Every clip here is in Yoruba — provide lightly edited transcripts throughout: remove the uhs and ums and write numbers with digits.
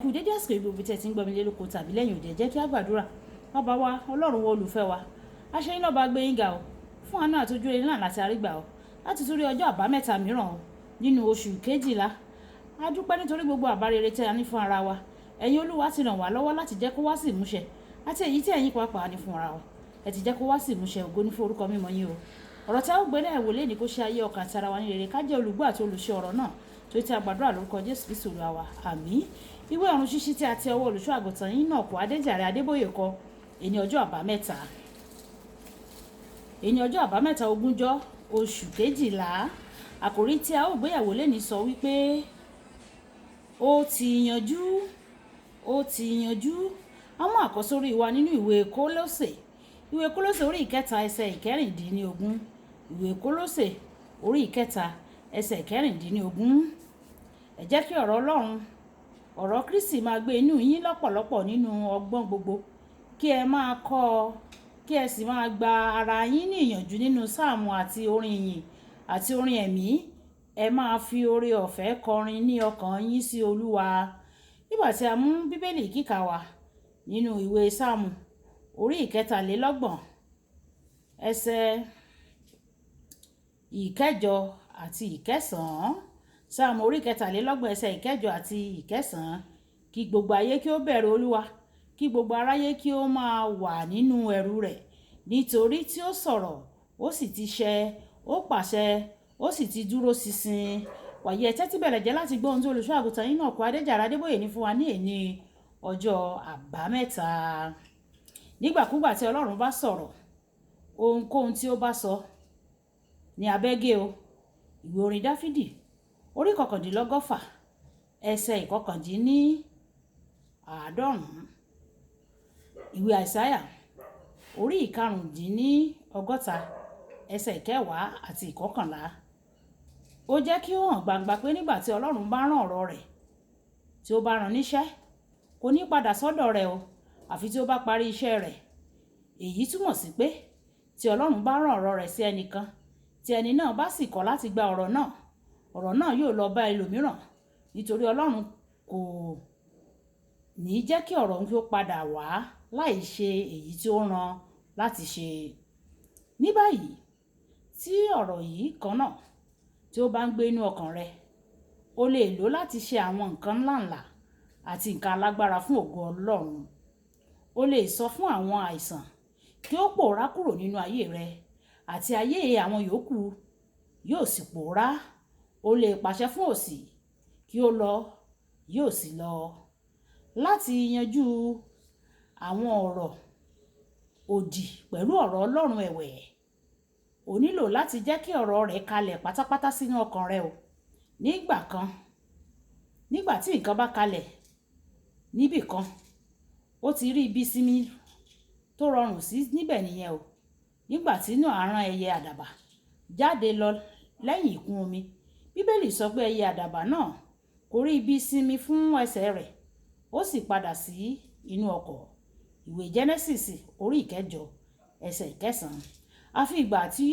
Kú dédé àsìkò ìgbòho tí ẹ ti ń gbọ́ mi lélòkó tàbí lẹ́yìn òde jẹ́ kí a gbàdúrà. Bàbá wa Ọlọ́run wa olùfẹ́ wa aṣẹ́yìn náà bá gbé yín ga o fún àánú àtọ́jú rere náà láti àrígbà o láti tún rí ọjọ́ àbámẹ́ta mìíràn o nínú oṣù kejìlá. A dúpẹ́ nítorí gbogbo àbá rere tí a ní fún ara wa. Ẹ̀yin Olúwa ti ràn wá lọ́wọ́ láti jẹ́ kó wá sí ìmúṣẹ àti èyí tí ẹ̀yin pàápàá ní fún ara wa. Ẹ ti jẹ́ kó wá sí ìmúṣẹ, ògo ní fún orúkọ mímọ́ yín o. Ọ̀rọ̀ tí a ó gbé náà wò léni kó ṣe ayé ọkàn àti ara wa ní rere, ká jẹ́ olùgbọ́ àti olùṣe ọ̀rọ̀ náà tó ti àgbàdúrà lórúkọ Jésù Kristi Olúwa wa. Àmín. Ìwé ọ̀run ṣíṣí tí a ti ọwọ́ olùṣọ́ àgùntàn Enoch Adéjàre Adébóyè kọ èní ọjọ́ àbámẹ́ta. Èní ọjọ́ àbámẹ́ta ogúnjọ́ oṣù kejìlá. Àkòrí tí a ó gbéyàwó léni sọ wípé ó ti yanjú, ó ti yanjú. Àwọn àkọ́sórí wa nínú ìwé Kólósè. Ìwé Kólósè orí ìkẹta ẹsẹ̀ ìkẹrìndínlógún. Ìwé Kólósè orí ìkẹta ẹsẹ̀ ìkẹrìndínlógún. Ẹ jẹ́ kí ọ̀rọ̀ Ọlọ́run, ọ̀rọ̀ Kristi máa gbé inú yín lọ́pọ̀lọpọ̀ nínú ọgbọ́n gbogbo, kí ẹ máa kọ́ ọ, kí ẹ sì máa gba ara yín ní ìyànjú nínú sáàmù àti orin ìyìn àti orin ẹ̀mí. Ẹ máa fi oore ọ̀fẹ́ kọrin ní ọkàn yín sí Olúwa. Nígbà tí a mú Bíbélì kíkà wa nínú ìwé sáàmù orí ìkẹtàlélọ́gbọ̀n ẹsẹ̀ ìkẹjọ àti ìkẹsàn-án. Sáàmù orí ìkẹtàlélọ́gbọ̀n ẹsẹ̀ ìkẹjọ àti ìkẹsàn-án. Kí gbogbo ayé kí ó bẹ̀rù Olúwa, kí gbogbo aráyé kí ó máa wà nínú ẹ̀rù rẹ̀, nítorí tí ó sọ̀rọ̀ ó sì ti ṣẹ, ó pàṣẹ ó sì ti dúró ṣinṣin. Wàyí ẹ tẹ́tí bẹ̀rẹ̀ jẹ́ láti gbọ́ ohun tí olùṣọ́ àgùntàn Enoch Adéjàre Adébóyè ní fún wa ní èní ọjọ́ àbámẹ́ta. Nígbàkúgbà tí Ọlọ́run bá sọ̀rọ̀, ohunkóhun tí ó bá sọ ní abẹ́gẹ́ o. Ìwé orin Dáfídì orí kọkàndínlọ́gọ́fà ẹsẹ̀ ìkọkàndínláàádọ́rùn-ún. Ìwé Àìsáyà orí ìkarùndínlọ́gọ́ta ẹsẹ̀ ìkẹwàá àti ìkọkànlá. Ó jẹ́ kí ó hàn gbangba pé nígbà tí Ọlọ́run bá rán ọ̀rọ̀ rẹ̀, tí ó bá rán níṣẹ́, kò ní padà sọ́dọ̀ rẹ̀ o àfi tí ó bá parí iṣẹ́ rẹ̀. Èyí túmọ̀ sí pé tí Ọlọ́run bá rán ọ̀rọ̀ rẹ̀ sí ẹnìkan, tí ẹni náà bá sì kọ̀ láti gba ọ̀rọ̀ náà yóò lọ bá ẹlòmíràn, nítorí Ọlọ́run kò ní jẹ́ kí ọ̀rọ̀ òun kí ó padà wá láì ṣe èyí tí ó rán láti ṣe. Ní báyìí tí ọ̀rọ̀ yìí kan náà tí ó bá ń gbé inú ọkàn rẹ, o lè lò láti ṣe àwọn nǹkan ńláǹlà àti nǹkan alágbára fún ògo Ọlọ́run. O lè sọ fún àwọn àìsàn kí ó pòórá kúrò nínú ayé rẹ àti ayé àwọn yòókù yóò sì pòórá. O lè pàṣẹ fún òṣì kí ó lọ, yóò sì lọ. Láti yanjú àwọn ọ̀rọ̀ òdì pẹ̀lú ọ̀rọ̀ Ọlọ́run ẹ̀wẹ̀, o nílò láti jẹ́ kí ọ̀rọ̀ rẹ̀ kalẹ̀ pátápátá sínú ọkàn rẹ o. Nígbà tí nǹkan bá kalẹ̀ níbì kan, ó ti rí ibi sinmi tó rọrùn sí níbẹ̀ nìyẹn o. Nígbà tí inú àrán ẹyẹ àdàbà jáde lọ lẹ́yìn ìkún omi, Bíbélì sọ pé ẹyẹ àdàbà náà kò rí ibi sinmi fún ẹsẹ̀ rẹ̀, ó sì padà sí inú ọkọ̀. Ìwé Jẹ́nẹ́sísì orí ìkẹjọ ẹsẹ̀ ìkẹsàn-án. Àfi ìgbà tí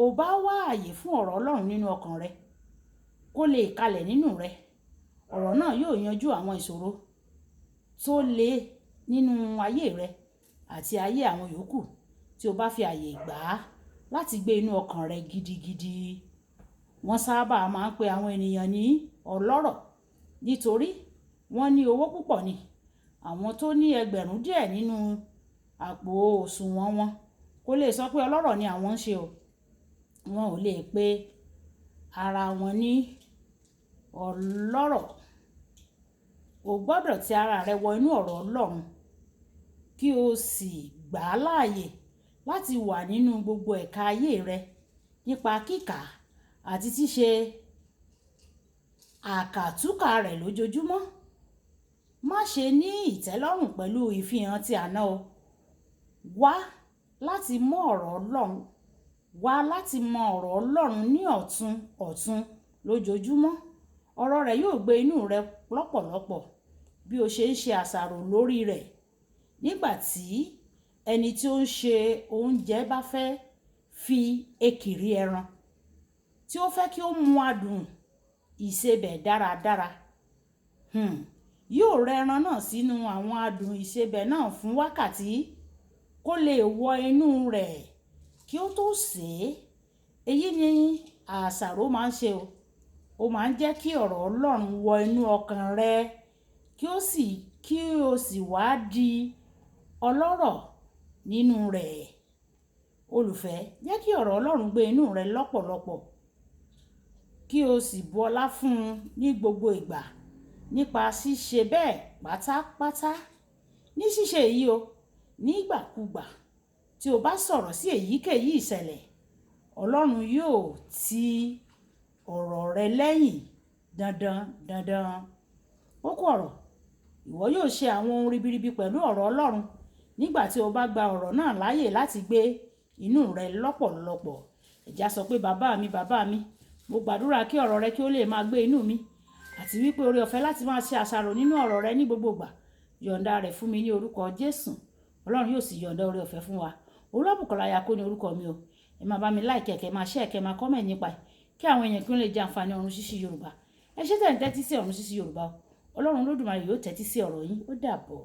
o bá wá àyè fún ọ̀rọ̀ Ọlọ́run nínú ọkàn rẹ kó lè kalẹ̀ nínú rẹ, ọ̀rọ̀ náà yóò yanjú àwọn ìṣòro tó le nínú ayé rẹ àti ayé àwọn yòókù tí o bá fi àyè gbà á láti gbé inú ọkàn rẹ gidigidi. Wọ́n sábà máa ń pe àwọn ènìyàn ní ọlọ́rọ̀ nítorí wọ́n ní owó púpọ̀ ni. Àwọn tó ní ẹgbẹ̀rún díẹ̀ nínú àpò òṣùwọ̀n wọn kò lè sọ pé ọlọ́rọ̀ ni àwọn ń ṣe o. Wọn ò lè pe ara wọn ní ọlọ́rọ̀. O gbọ́dọ̀ ti ara rẹ wọ inú ọ̀rọ̀ Ọlọ́run kí o sì gbà á láàyè láti wà nínú gbogbo ẹ̀ka ayé rẹ nípa kíkà àti ṣíṣe àkàtúnkà rẹ̀ lójoojúmọ́. Má ṣe ní ìtẹ́lọ́rùn pẹ̀lú ìfihàn ti àná o. Wá láti mọ ọ̀rọ̀ Ọlọ́run, wá láti mọ ọ̀rọ̀ Ọlọ́run ní ọ̀tun lójoojúmọ́. Ọ̀rọ̀ rẹ̀ yóò gbé inú rẹ lọ́pọ̀lọpọ̀ bí o ṣe ń ṣe àṣàrò lórí rẹ̀. Nígbà tí ẹni tí ó ń ṣe oúnjẹ bá fẹ́ fi ekiri ẹran tí ó fẹ́ kí ó mú adùn ìsebẹ̀ dáradára, yóò rẹ ẹran náà sínú àwọn adùn ìsebẹ̀ náà fún wákàtí kó lè wọ inú rẹ̀ kí ó tó sè é. Èyí ni àṣàrò máa ń ṣe o. Ó máa ń jẹ́ kí ọ̀rọ̀ Ọlọ́run wọ inú ọkàn rẹ kí o sì wá di ọlọ́rọ̀ nínú rẹ̀. Olùfẹ́, jẹ́ kí ọ̀rọ̀ Ọlọ́run gbé inú rẹ lọ́pọ̀lọpọ̀ kí o sì bu ọlá fún un ní gbogbo ìgbà nípa ṣíṣe bẹ́ẹ̀ pátápátá. Ní ṣíṣe èyí o, nígbàkúgbà tí o bá sọ̀rọ̀ sí èyíkéyìí ìṣẹ̀lẹ̀, Ọlọ́run yóò ti ọ̀rọ̀ rẹ lẹ́yìn dandan. Kókó ọ̀rọ̀: ìwọ yóò ṣe àwọn ohun ribiribi pẹ̀lú ọ̀rọ̀ Ọlọ́run nígbà tí o bá gba ọ̀rọ̀ náà láàyè láti gbé inú rẹ lọ́pọ̀lọpọ̀. Ẹ̀já sọ pé bàbá mi, mo gbàdúrà kí ọ̀rọ̀ rẹ kí ó lè máa gbé inú mi, àti wípé oore ọ̀fẹ́ láti máa ṣe àṣàrò nínú ọ̀rọ̀ rẹ ní gbogbo ìgbà. Yọ̀ǹda rẹ̀ fún mi ní orúkọ Jésù. Ọlọ́run yóò sì yọ̀ǹda oore ọ̀fẹ́ fún wa. Olúwabùkọ́lá Ayako ní orúkọ mi o. Ẹ máa bá mi like, kẹ́ máa share, kẹ́ máa comment nípa ẹ̀ kí àwọn èèyàn kí wọ́n lè jẹ àǹfààní ọ̀run ṣíṣí Yorùbá. Ẹ ṣé tẹ́ ń tẹ́tí sí ọ̀run ṣíṣí Yorùbá o. Ọlọ́run Olódùmarè yóò tẹ́tí sí ọ̀rọ̀ yín. Ó dàbọ̀.